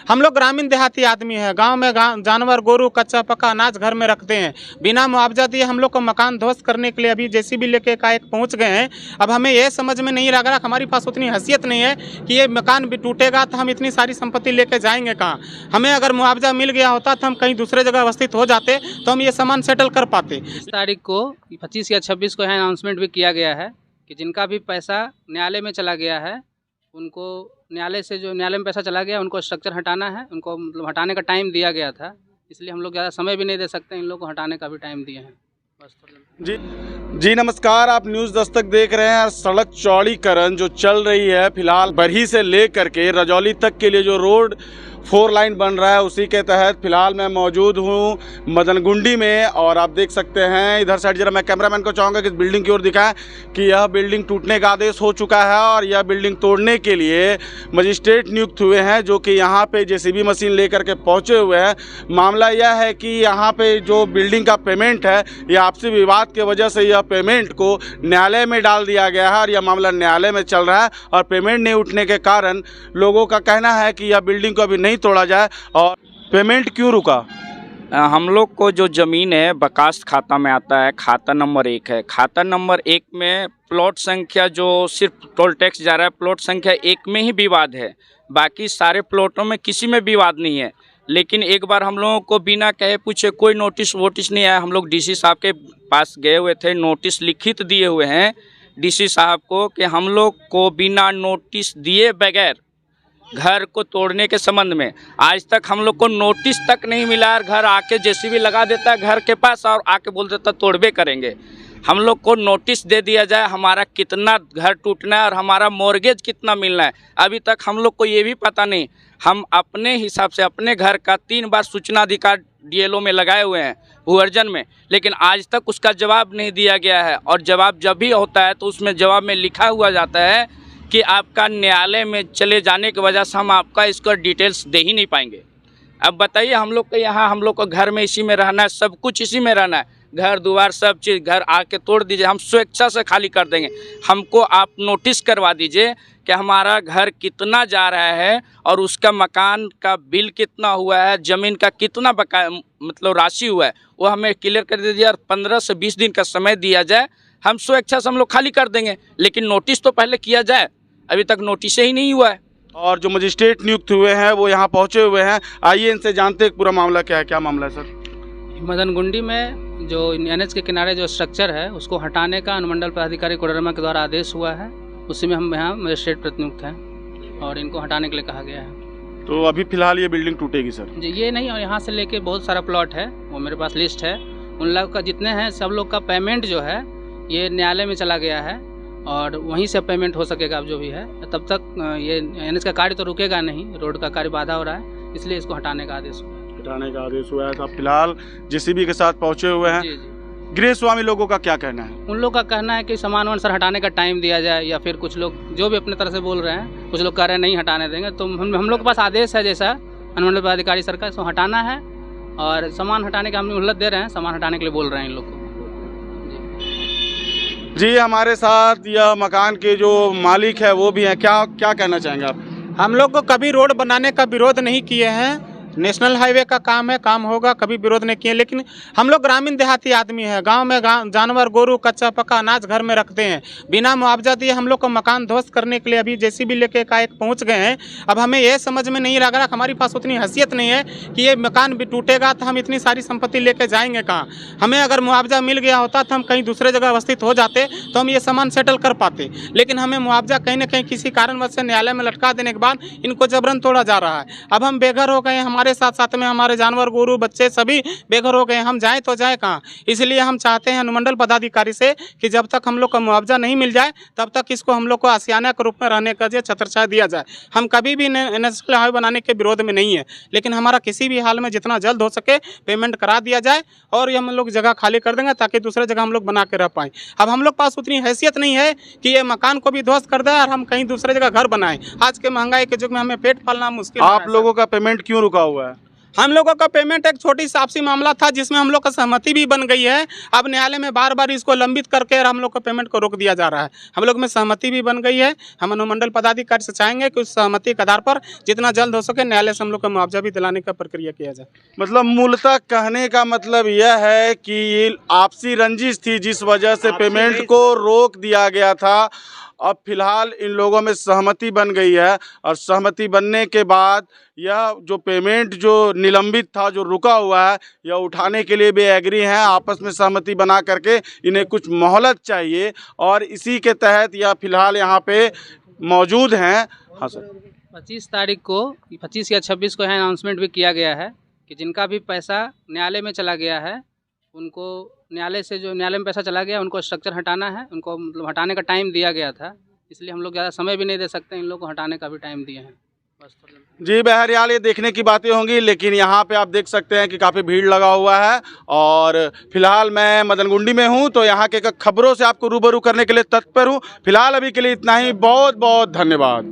हम लोग ग्रामीण देहाती आदमी है, गांव में जानवर गोरू कच्चा पक्का अनाज घर में रखते हैं। बिना मुआवजा दिए हम लोग को मकान ध्वस्त करने के लिए अभी जेसीबी लेके एकाएक पहुंच गए हैं। अब हमें ये समझ में नहीं लग रहा, हमारे पास उतनी हैसियत नहीं है कि ये मकान भी टूटेगा तो हम इतनी सारी संपत्ति लेके जाएंगे कहाँ। हमें अगर मुआवजा मिल गया होता तो हम कहीं दूसरे जगह अवस्थित हो जाते तो हम ये सामान सेटल कर पाते। इस तारीख को 25 या 26 को अनाउंसमेंट भी किया गया है कि जिनका भी पैसा न्यायालय में चला गया है उनको न्यायालय में पैसा चला गया उनको स्ट्रक्चर हटाना है, उनको मतलब हटाने का टाइम दिया गया था। इसलिए हम लोग ज़्यादा समय भी नहीं दे सकते, इन लोग को हटाने का भी टाइम दिए हैं बस। जी नमस्कार, आप न्यूज़ दस्तक देख रहे हैं। सड़क चौड़ीकरण जो चल रही है फिलहाल बरही से लेकर के रजौली तक के लिए जो रोड 4 लाइन बन रहा है उसी के तहत फिलहाल मैं मौजूद हूँ मदनगुंडी में। और आप देख सकते हैं इधर साइड, जरा मैं कैमरामैन को चाहूँगा कि इस बिल्डिंग की ओर दिखाएं कि यह बिल्डिंग टूटने का आदेश हो चुका है और यह बिल्डिंग तोड़ने के लिए मजिस्ट्रेट नियुक्त हुए हैं जो कि यहाँ पे जेसीबी मशीन लेकर के पहुँचे हुए हैं। मामला यह है कि यहाँ पे जो बिल्डिंग का पेमेंट है यह आपसी विवाद की वजह से यह पेमेंट को न्यायालय में डाल दिया गया है और यह मामला न्यायालय में चल रहा है और पेमेंट नहीं उठने के कारण लोगों का कहना है कि यह बिल्डिंग को अभी नहीं तोड़ा जाए। और पेमेंट क्यों रुका? हम लोग को जो ज़मीन है बकास्त खाता में आता है, खाता नंबर 1 है। खाता नंबर 1 में प्लॉट संख्या जो सिर्फ टोल टैक्स जा रहा है, प्लॉट संख्या 1 में ही विवाद है, बाकी सारे प्लॉटों में किसी में विवाद नहीं है। लेकिन एक बार हम लोगों को बिना कहे पूछे कोई नोटिस वोटिस नहीं आया। हम लोग डीसी साहब के पास गए हुए थे, नोटिस लिखित दिए हुए हैं डीसी साहब को कि हम लोग को बिना नोटिस दिए बगैर घर को तोड़ने के संबंध में आज तक हम लोग को नोटिस तक नहीं मिला। घर आके जेसीबी लगा देता है घर के पास और आके बोल देता तोड़बे करेंगे। हम लोग को नोटिस दे दिया जाए हमारा कितना घर टूटना है और हमारा मॉर्गेज कितना मिलना है, अभी तक हम लोग को ये भी पता नहीं। हम अपने हिसाब से अपने घर का 3 बार सूचना अधिकार डीएलओ में लगाए हुए हैं भूअर्जन में, लेकिन आज तक उसका जवाब नहीं दिया गया है। और जवाब जब भी होता है तो उसमें जवाब में लिखा हुआ जाता है कि आपका न्यायालय में चले जाने की वजह से हम आपका इसका डिटेल्स दे ही नहीं पाएंगे। अब बताइए, हम लोग को यहाँ हम लोग को घर में इसी में रहना है, सब कुछ इसी में रहना है, घर द्वार सब चीज़। घर आके तोड़ दीजिए, हम स्वेच्छा से खाली कर देंगे। हमको आप नोटिस करवा दीजिए कि हमारा घर कितना जा रहा है और उसका मकान का बिल कितना हुआ है, ज़मीन का कितना बकाया मतलब राशि हुआ है, वो हमें क्लियर कर दीजिए और 15 से 20 दिन का समय दिया जाए। हम स्वेच्छा से हम लोग खाली कर देंगे, लेकिन नोटिस तो पहले किया जाए। अभी तक नोटिस ही नहीं हुआ है। और जो मजिस्ट्रेट नियुक्त हुए हैं वो यहाँ पहुँचे हुए हैं, आइए इनसे जानते हैं पूरा मामला क्या है। क्या मामला है सर? मदनगुंडी में जो एनएच के किनारे जो स्ट्रक्चर है उसको हटाने का अनुमंडल पदाधिकारी कोडरमा के द्वारा आदेश हुआ है, उसी में हम यहाँ मजिस्ट्रेट प्रतिनियुक्त हैं और इनको हटाने के लिए कहा गया है। तो अभी फिलहाल ये बिल्डिंग टूटेगी सर? जी ये नहीं, और यहाँ से लेके बहुत सारा प्लॉट है, वो मेरे पास लिस्ट है। उन लोग का जितने हैं सब लोग का पेमेंट जो है ये न्यायालय में चला गया है और वहीं से पेमेंट हो सकेगा। अब जो भी है तब तक ये एनएच का कार्य तो रुकेगा नहीं, रोड का कार्य बाधा हो रहा है, इसलिए इसको हटाने का आदेश हुआ है। हटाने का आदेश हुआ है। तो फिलहाल जेसीबी के साथ पहुंचे हुए हैं। जी। गृह स्वामी लोगों का क्या कहना है? उन लोग का कहना है कि सामान वान सर हटाने का टाइम दिया जाए, या फिर कुछ लोग जो भी अपने तरह से बोल रहे हैं, कुछ लोग कह रहे हैं नहीं हटाने देंगे। तो हम लोग के पास आदेश है जैसा अनुमंडल पदाधिकारी सर का, इसको हटाना है और सामान हटाने का हम मोहलत दे रहे हैं, सामान हटाने के लिए बोल रहे हैं इन लोग को। जी हमारे साथ यह मकान के जो मालिक है वो भी हैं, क्या कहना चाहेंगे आप? हम लोग को कभी रोड बनाने का विरोध नहीं किए हैं, नेशनल हाईवे का काम है, काम होगा, कभी विरोध नहीं किए। लेकिन हम लोग ग्रामीण देहाती आदमी है, गांव में जानवर गोरू कच्चा पक्का अनाज घर में रखते हैं। बिना मुआवजा दिए हम लोग को मकान ध्वस्त करने के लिए अभी जेसीबी लेके एकाएक पहुंच गए हैं। अब हमें यह समझ में नहीं लग रहा, हमारे पास उतनी हैसियत नहीं है कि ये मकान भी टूटेगा तो हम इतनी सारी संपत्ति लेके जाएंगे कहाँ। हमें अगर मुआवजा मिल गया होता तो हम कहीं दूसरे जगह अवस्थित हो जाते तो हम ये सामान सेटल कर पाते। लेकिन हमें मुआवजा कहीं ना कहीं किसी कारणवश से न्यायालय में लटका देने के बाद इनको जबरन तोड़ा जा रहा है। अब हम बेघर हो गए, हमारे साथ साथ में हमारे जानवर गोरू बच्चे सभी बेघर हो गए, हम जाएं तो जाएं कहाँ। इसलिए हम चाहते हैं अनुमंडल पदाधिकारी से कि जब तक हम लोग को मुआवजा नहीं मिल जाए तब तक इसको हम लोग को आशियाना के रूप में रहने का जो छत्रछाया दिया जाए। हम कभी भी नेशनल हाईवे बनाने के विरोध में नहीं है, लेकिन हमारा किसी भी हाल में जितना जल्द हो सके पेमेंट करा दिया जाए और ये हम लोग जगह खाली कर देंगे ताकि दूसरे जगह हम लोग बना के रह पाएँ। अब हम लोग पास उतनी हैसियत नहीं है कि ये मकान को भी ध्वस्त कर दे और हम कहीं दूसरे जगह घर बनाएं। आज के महंगाई के युग में हमें पेट पालना मुश्किल है। आप लोगों का पेमेंट क्यों रुका हुआ है? हम लोगों का पेमेंट एक छोटी सी आपसी मामला था जिसमें हम लोग का सहमति भी बन गई है। अब न्यायालय में बार बार इसको लंबित करके हम लोग को पेमेंट को रोक दिया जा रहा है। हम लोग में सहमति भी बन गई है। हम अनुमंडल पदाधिकारी से चाहेंगे कि उस सहमति के आधार पर जितना जल्द हो सके न्यायालय से हम लोग को मुआवजा भी दिलाने का प्रक्रिया किया जाए। मतलब मूलतः कहने का मतलब यह है कि ये आपसी रंजिश थी जिस वजह से पेमेंट को रोक दिया गया था। अब फिलहाल इन लोगों में सहमति बन गई है और सहमति बनने के बाद यह जो पेमेंट जो निलंबित था, जो रुका हुआ है, यह उठाने के लिए भी एग्री हैं। आपस में सहमति बना करके इन्हें कुछ मोहलत चाहिए और इसी के तहत यह फिलहाल यहाँ पे मौजूद हैं। हाँ सर, 25 तारीख को 25 या 26 को है अनाउंसमेंट भी किया गया है कि जिनका भी पैसा न्यायालय में चला गया है उनको न्यायालय से जो न्यायालय में पैसा चला गया उनको स्ट्रक्चर हटाना है। उनको मतलब हटाने का टाइम दिया गया था, इसलिए हम लोग ज़्यादा समय भी नहीं दे सकते, इन लोग को हटाने का भी टाइम दिए हैं बस। जी बहरहाल ये देखने की बातें होंगी, लेकिन यहाँ पे आप देख सकते हैं कि काफ़ी भीड़ लगा हुआ है और फिलहाल मैं मदनगुंडी में हूँ तो यहाँ के खबरों से आपको रूबरू करने के लिए तत्पर हूँ। फिलहाल अभी के लिए इतना ही। बहुत बहुत धन्यवाद।